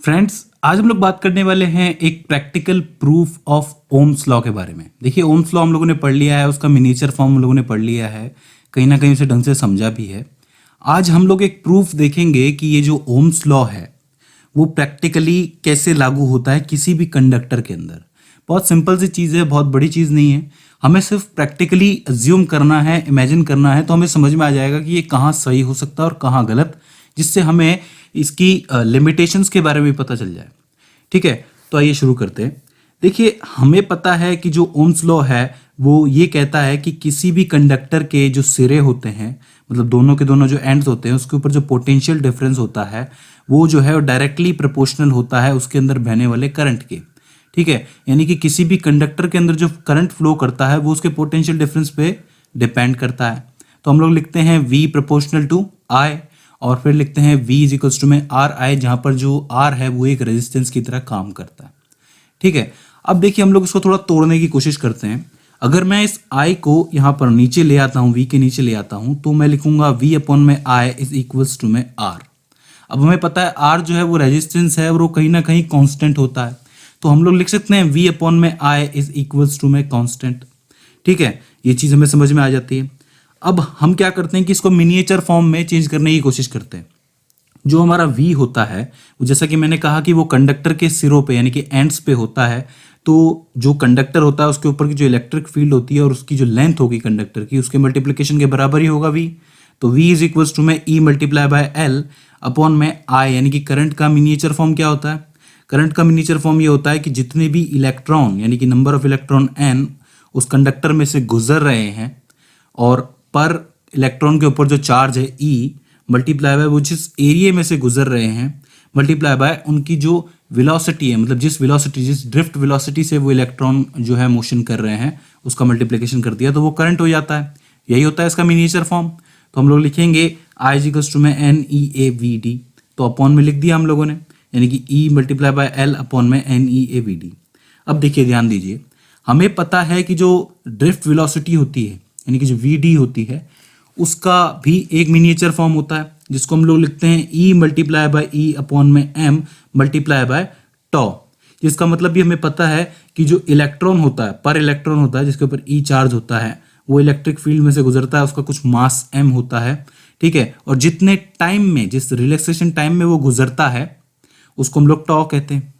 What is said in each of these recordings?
Friends, आज हम लोग बात करने वाले हैं एक practical proof of Ohm's law के बारे में। देखिए, ओम्स लॉ हम लोगों ने पढ़ लिया है, उसका मिनिएचर फॉर्म हम लोगों ने पढ़ लिया है, कहीं ना कहीं उसे ढंग से समझा भी है। आज हम लोग एक प्रूफ देखेंगे कि ये जो ओम्स लॉ है वो प्रैक्टिकली कैसे लागू होता है किसी भी कंडक्टर के अंदर। बहुत सिंपल सी चीज़ है, बहुत बड़ी चीज़ नहीं है। हमें सिर्फ प्रैक्टिकली अज्यूम करना है, इमेजिन करना है, तो हमें समझ में आ जाएगा कि ये कहाँ सही हो सकता है और कहाँ गलत, जिससे हमें इसकी लिमिटेशंस के बारे में पता चल जाए। ठीक है, तो आइए शुरू करते हैं। देखिए, हमें पता है कि जो ओम्स लॉ है वो ये कहता है कि किसी भी कंडक्टर के जो सिरे होते हैं, मतलब दोनों के दोनों जो एंड्स होते हैं, उसके ऊपर जो पोटेंशियल डिफरेंस होता है वो जो है वो डायरेक्टली प्रोपोर्शनल होता है उसके अंदर बहने वाले करंट के। ठीक है, यानी कि किसी भी कंडक्टर के अंदर जो करंट फ्लो करता है वो उसके पोटेंशियल डिफरेंस पे डिपेंड करता है। तो हम लोग लिखते हैं V प्रोपोर्शनल टू I, और फिर लिखते हैं V इज इक्वल्स टू में आर आई, जहाँ पर जो R है वो एक रेजिस्टेंस की तरह काम करता है। ठीक है, अब देखिए हम लोग इसको थोड़ा तोड़ने की कोशिश करते हैं। अगर मैं इस I को यहाँ पर नीचे ले आता हूँ, V के नीचे ले आता हूँ, तो मैं लिखूंगा V अपॉन में I इज इक्वल्स टू में R। अब हमें पता है R जो है वो रेजिस्टेंस है और वो कहीं ना कहीं कांस्टेंट होता है, तो हम लोग लिख सकते हैं V अपॉन में I इज इक्वल्स टू में कांस्टेंट। ठीक है, ये चीज़ हमें समझ में आ जाती है। अब हम क्या करते हैं कि इसको मिनिएचर फॉर्म में चेंज करने की कोशिश करते हैं। जो हमारा V होता है, जैसा कि मैंने कहा कि वो कंडक्टर के सिरों पे यानी कि एंड्स पे होता है, तो जो कंडक्टर होता है उसके ऊपर की जो इलेक्ट्रिक फील्ड होती है और उसकी जो लेंथ होगी कंडक्टर की, उसके मल्टीप्लिकेशन के बराबर ही होगा V। तो V इज इक्वल्स टू में E multiply by L upon में I, यानी कि करंट का मिनिएचर फॉर्म क्या होता है? करंट का मिनिएचर फॉर्म ये होता है कि जितने भी इलेक्ट्रॉन यानी कि नंबर ऑफ इलेक्ट्रॉन n उस कंडक्टर में से गुजर रहे हैं, और पर इलेक्ट्रॉन के ऊपर जो चार्ज है E मल्टीप्लाई बाय वो जिस एरिया में से गुजर रहे हैं, मल्टीप्लाई बाय उनकी जो वेलोसिटी है, मतलब जिस वेलोसिटी, जिस ड्रिफ्ट वेलोसिटी से वो इलेक्ट्रॉन जो है मोशन कर रहे हैं, उसका मल्टीप्लिकेशन कर दिया तो वो करंट हो जाता है। यही होता है इसका मिनिएचर फॉर्म। तो हम लोग लिखेंगे I इज इक्वल्स टू में NEAVD, तो अपॉन में लिख दिया हम लोगों ने, यानी कि E multiply by L upon में NEAVD। अब देखिए, ध्यान दीजिए, हमें पता है कि जो ड्रिफ्ट वेलोसिटी होती है यानी कि जो VD होती है, उसका भी एक मिनिएचर फॉर्म होता है जिसको हम लोग लिखते हैं E multiply by E upon में M मल्टीप्लाई बाय टॉ, जिसका मतलब भी हमें पता है कि जो इलेक्ट्रॉन होता है, पर इलेक्ट्रॉन होता है जिसके ऊपर E चार्ज होता है, वो इलेक्ट्रिक फील्ड में से गुजरता है, उसका कुछ मास M होता है। ठीक है, और जितने टाइम में, जिस रिलैक्सेशन टाइम में वो गुजरता है, उसको हम लोग टॉ कहते हैं।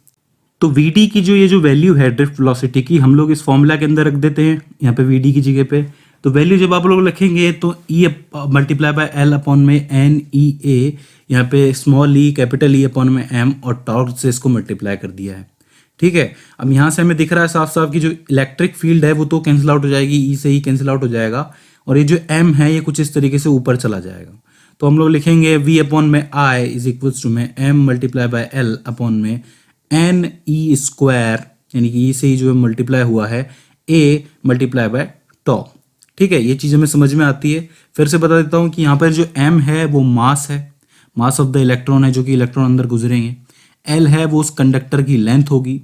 तो VD की जो ये जो वैल्यू है ड्रिफ्ट वेलोसिटी की, हम लोग इस फॉर्मूला के अंदर रख देते हैं यहाँ पे VD की जगह पे। तो वैल्यू जब आप लोग लिखेंगे तो E multiply by L upon में NEA, यहाँ पे small e capital E upon में M, और टॉर्क से इसको मल्टीप्लाई कर दिया है। ठीक है, अब यहाँ से हमें दिख रहा है साफ साफ कि जो इलेक्ट्रिक फील्ड है वो तो कैंसिल आउट हो जाएगी, E से ही कैंसिल आउट हो जाएगा, और ये जो M है ये कुछ इस तरीके से ऊपर चला जाएगा। तो हम लोग लिखेंगे V अपॉन में I इज इक्वल्स टू में M multiply by L upon में NE स्क्वायर, यानी कि E से ही जो मल्टीप्लाई हुआ है A मल्टीप्लाई बाय टॉ। ठीक है, ये चीज़ हमें समझ में आती है। फिर से बता देता हूँ कि यहाँ पर जो M है वो मास है, मास ऑफ द इलेक्ट्रॉन है जो कि इलेक्ट्रॉन अंदर गुजरेंगे। L है वो उस कंडक्टर की लेंथ होगी।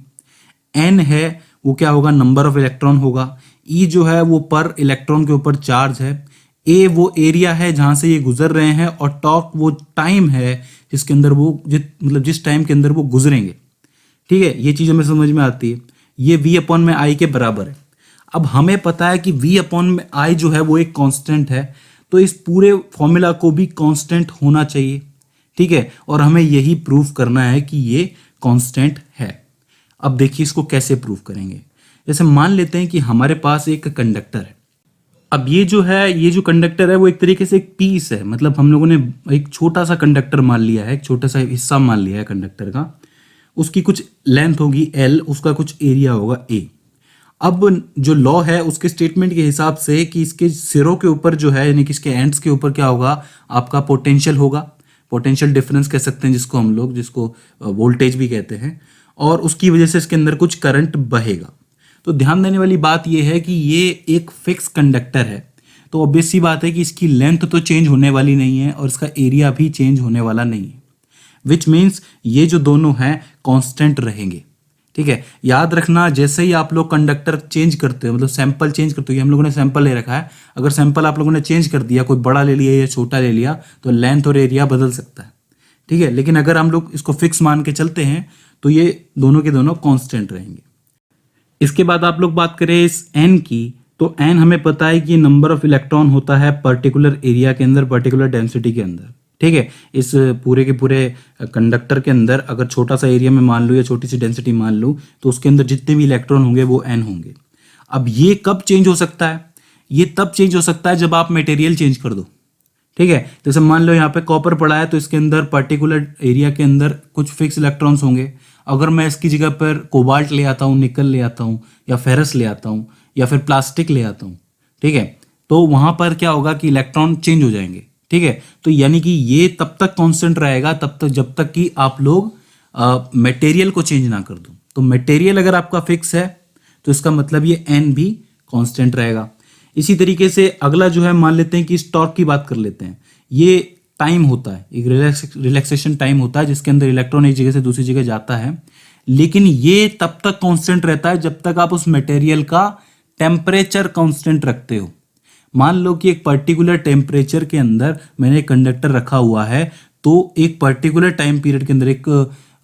N है वो क्या होगा, नंबर ऑफ इलेक्ट्रॉन होगा। E जो है वो पर इलेक्ट्रॉन के ऊपर चार्ज है। A वो एरिया है जहाँ से ये गुजर रहे हैं, और टॉक वो टाइम है जिसके अंदर वो मतलब जिस टाइम के अंदर वो गुजरेंगे। ठीक है, ये चीज़ हमें समझ में आती है। ये V अपॉन में I के बराबर है। अब हमें पता है कि V अपॉन में I जो है वो एक कांस्टेंट है, तो इस पूरे फॉर्मूला को भी कांस्टेंट होना चाहिए। ठीक है, और हमें यही प्रूफ करना है कि ये कांस्टेंट है। अब देखिए इसको कैसे प्रूफ करेंगे। जैसे मान लेते हैं कि हमारे पास एक कंडक्टर है। अब ये जो है, ये जो कंडक्टर है वो एक तरीके से एक पीस है, मतलब हम लोगों ने एक छोटा सा कंडक्टर मान लिया है, एक छोटा सा हिस्सा मान लिया है कंडक्टर का। उसकी कुछ लेंथ होगी L, उसका कुछ एरिया होगा A। अब जो लॉ है उसके स्टेटमेंट के हिसाब से कि इसके सिरों के ऊपर जो है, यानी कि इसके एंड्स के ऊपर क्या होगा, आपका पोटेंशियल होगा, पोटेंशियल डिफरेंस कह सकते हैं जिसको हम लोग, जिसको वोल्टेज भी कहते हैं, और उसकी वजह से इसके अंदर कुछ करंट बहेगा। तो ध्यान देने वाली बात यह है कि ये एक फिक्स कंडक्टर है, तो ऑब्वियस सी बात है कि इसकी लेंथ तो चेंज होने वाली नहीं है और इसका एरिया भी चेंज होने वाला नहीं है, विच मीन्स ये जो दोनों हैं कांस्टेंट रहेंगे। ठीक है, याद रखना, जैसे ही आप लोग कंडक्टर चेंज करते हो, मतलब सैंपल चेंज करते हो, ये हम लोगों ने सैंपल ले रखा है, अगर सैंपल आप लोगों ने चेंज कर दिया, कोई बड़ा ले लिया या छोटा ले लिया, तो लेंथ और एरिया बदल सकता है। ठीक है। लेकिन अगर हम लोग इसको फिक्स मान के चलते हैं तो ये दोनों के दोनों कांस्टेंट रहेंगे। इसके बाद आप लोग बात करें इस n की, तो n हमें पता है कि नंबर ऑफ इलेक्ट्रॉन होता है पर्टिकुलर एरिया के अंदर, पर्टिकुलर डेंसिटी के अंदर, ठीक है। इस पूरे के पूरे कंडक्टर के अंदर अगर छोटा सा एरिया में मान लो या छोटी सी डेंसिटी मान लो, तो उसके अंदर जितने भी इलेक्ट्रॉन होंगे वो n होंगे। अब ये कब चेंज हो सकता है? ये तब चेंज हो सकता है जब आप मटेरियल चेंज कर दो, ठीक है। जैसे मान लो यहाँ पे कॉपर पड़ा है, तो इसके अंदर पर्टिकुलर एरिया के अंदर कुछ फिक्स इलेक्ट्रॉन्स होंगे। अगर मैं इसकी जगह पर कोबाल्ट ले आता हूँ, निकल ले आता हूँ, या फेरस ले आता हूँ, या फिर प्लास्टिक ले आता हूँ, ठीक है, तो वहां पर क्या होगा कि इलेक्ट्रॉन चेंज हो जाएंगे, ठीक है। तो यानी कि ये तब तक कांस्टेंट रहेगा तब तक जब तक कि आप लोग मटेरियल को चेंज ना कर दो। तो मटेरियल अगर आपका फिक्स है तो इसका मतलब ये n भी कांस्टेंट रहेगा। इसी तरीके से अगला जो है, मान लेते हैं कि इस टॉर्क की बात कर लेते हैं। ये टाइम होता है, एक रिलैक्सेशन टाइम होता है जिसके अंदर इलेक्ट्रॉन एक जगह से दूसरी जगह जाता है, लेकिन ये तब तक कांस्टेंट रहता है जब तक आप उस मटेरियल का टेम्परेचर कांस्टेंट रखते हो। मान लो कि एक पर्टिकुलर टेम्परेचर के अंदर मैंने कंडक्टर रखा हुआ है, तो एक पर्टिकुलर टाइम पीरियड के अंदर, एक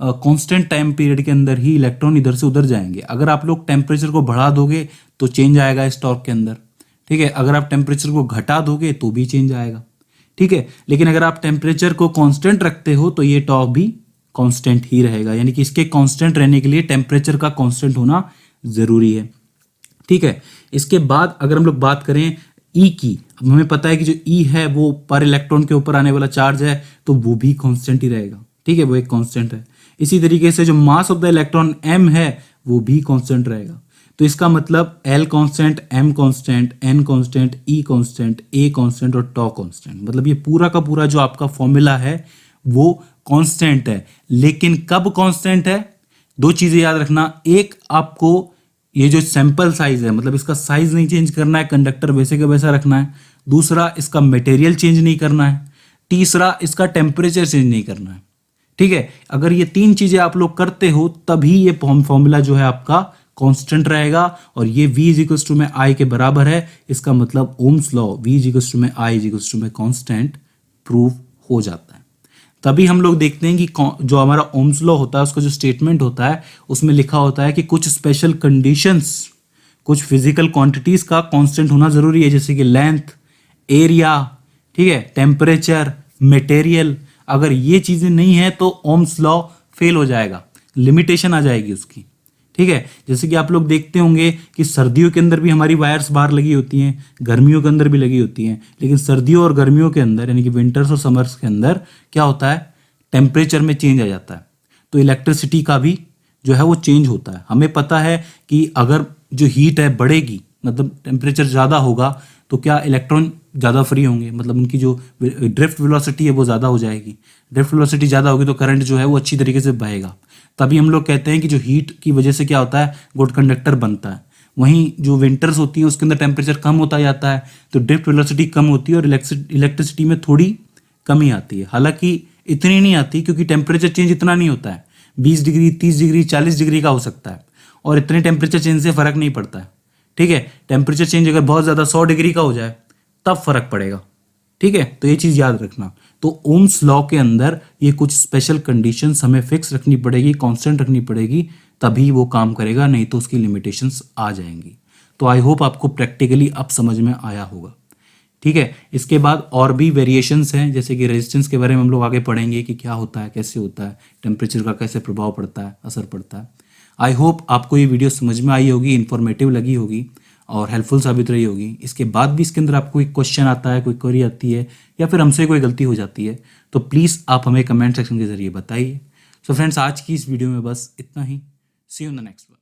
कांस्टेंट टाइम पीरियड के अंदर ही इलेक्ट्रॉन इधर से उधर जाएंगे। अगर आप लोग टेम्परेचर को बढ़ा दोगे तो चेंज आएगा इस टॉर्क के अंदर, ठीक है। अगर आप टेम्परेचर को घटा दोगे तो भी चेंज आएगा, ठीक है। लेकिन अगर आप टेम्परेचर को कांस्टेंट रखते हो तो ये टॉर्क भी कांस्टेंट ही रहेगा। यानी कि इसके कांस्टेंट रहने के लिए टेम्परेचर का कांस्टेंट होना जरूरी है, ठीक है। इसके बाद अगर हम लोग बात करें ई की, अब हमें पता है कि जो ई है वो पर इलेक्ट्रॉन के ऊपर आने वाला चार्ज है, तो वो भी कांस्टेंट ही रहेगा, ठीक है, वो एक कांस्टेंट है। इसी तरीके से जो mass of the electron m है वो भी कांस्टेंट रहेगा। तो इसका मतलब L constant, M constant, N constant, E constant, A constant और टॉ कांस्टेंट, मतलब ये पूरा का पूरा जो आपका फॉर्मूला है वो कांस्टेंट है। लेकिन कब कांस्टेंट है? दो चीजें याद रखना, एक आपको ये जो सैंपल साइज है, मतलब इसका साइज नहीं चेंज करना है, कंडक्टर वैसे का वैसा रखना है। दूसरा, इसका मटेरियल चेंज नहीं करना है। तीसरा, इसका टेम्परेचर चेंज नहीं करना है, ठीक है। अगर ये तीन चीजें आप लोग करते हो तभी ये फॉर्मूला जो है आपका कांस्टेंट रहेगा, और ये V इजिकल्स टू में I के बराबर है। इसका मतलब Ohm's law V equals to में I इजिकल्स टू में कांस्टेंट प्रूव हो जाता है। तभी हम लोग देखते हैं कि जो हमारा ओम्स लॉ होता है उसका जो स्टेटमेंट होता है उसमें लिखा होता है कि कुछ स्पेशल कंडीशंस, कुछ फिजिकल क्वांटिटीज का कांस्टेंट होना जरूरी है, जैसे कि लेंथ, एरिया, ठीक है, टेम्परेचर, मटेरियल। अगर ये चीजें नहीं है तो ओम्स लॉ फेल हो जाएगा, लिमिटेशन आ जाएगी उसकी, ठीक है। जैसे कि आप लोग देखते होंगे कि सर्दियों के अंदर भी हमारी वायर्स बाहर लगी होती हैं, गर्मियों के अंदर भी लगी होती हैं, लेकिन सर्दियों और गर्मियों के अंदर यानी कि विंटर्स और समर्स के अंदर क्या होता है, टेम्परेचर में चेंज आ जाता है। तो इलेक्ट्रिसिटी का भी जो है वो चेंज होता है। हमें पता है कि अगर जो हीट है बढ़ेगी, मतलब टेम्परेचर ज़्यादा होगा, तो क्या इलेक्ट्रॉन ज़्यादा फ्री होंगे, मतलब उनकी जो ड्रिफ्ट वेलोसिटी है वो ज़्यादा हो जाएगी। ड्रिफ्ट वेलोसिटी ज़्यादा होगी तो करंट जो है वो अच्छी तरीके से बहेगा। तभी हम लोग कहते हैं कि जो हीट की वजह से क्या होता है, गुड कंडक्टर बनता है। वहीं जो विंटर्स होती हैं उसके अंदर टेम्परेचर कम होता जाता है, तो ड्रिफ्ट वेलोसिटी कम होती है और इलेक्ट्रिसिटी में थोड़ी कमी आती है। हालांकि इतनी नहीं आती क्योंकि टेम्परेचर चेंज इतना नहीं होता है, 20 डिग्री, 30 डिग्री, 40 डिग्री का हो सकता है, और इतने टेम्परेचर चेंज से फर्क नहीं पड़ता है, ठीक है। टेम्परेचर चेंज अगर बहुत ज़्यादा 100 डिग्री का हो जाए तब फर्क पड़ेगा, ठीक है। तो ये चीज़ याद रखना। तो ओम्स लॉ के अंदर ये कुछ स्पेशल कंडीशंस हमें फिक्स रखनी पड़ेगी, कांस्टेंट रखनी पड़ेगी, तभी वो काम करेगा, नहीं तो उसकी लिमिटेशंस आ जाएंगी। तो आई होप आपको प्रैक्टिकली अब समझ में आया होगा, ठीक है। इसके बाद और भी वेरिएशंस हैं, जैसे कि रेजिस्टेंस के बारे में हम लोग आगे पढ़ेंगे कि क्या होता है, कैसे होता है, टेम्परेचर का कैसे प्रभाव पड़ता है, असर पड़ता है। आई होप आपको ये वीडियो समझ में आई होगी, इन्फॉर्मेटिव लगी होगी और हेल्पफुल साबित रही होगी। इसके बाद भी इसके अंदर आपको कोई क्वेश्चन आता है, कोई क्वेरी आती है, या फिर हमसे कोई गलती हो जाती है, तो प्लीज़ आप हमें कमेंट सेक्शन के जरिए बताइए। सो फ्रेंड्स, आज की इस वीडियो में बस इतना ही। See you in the next one.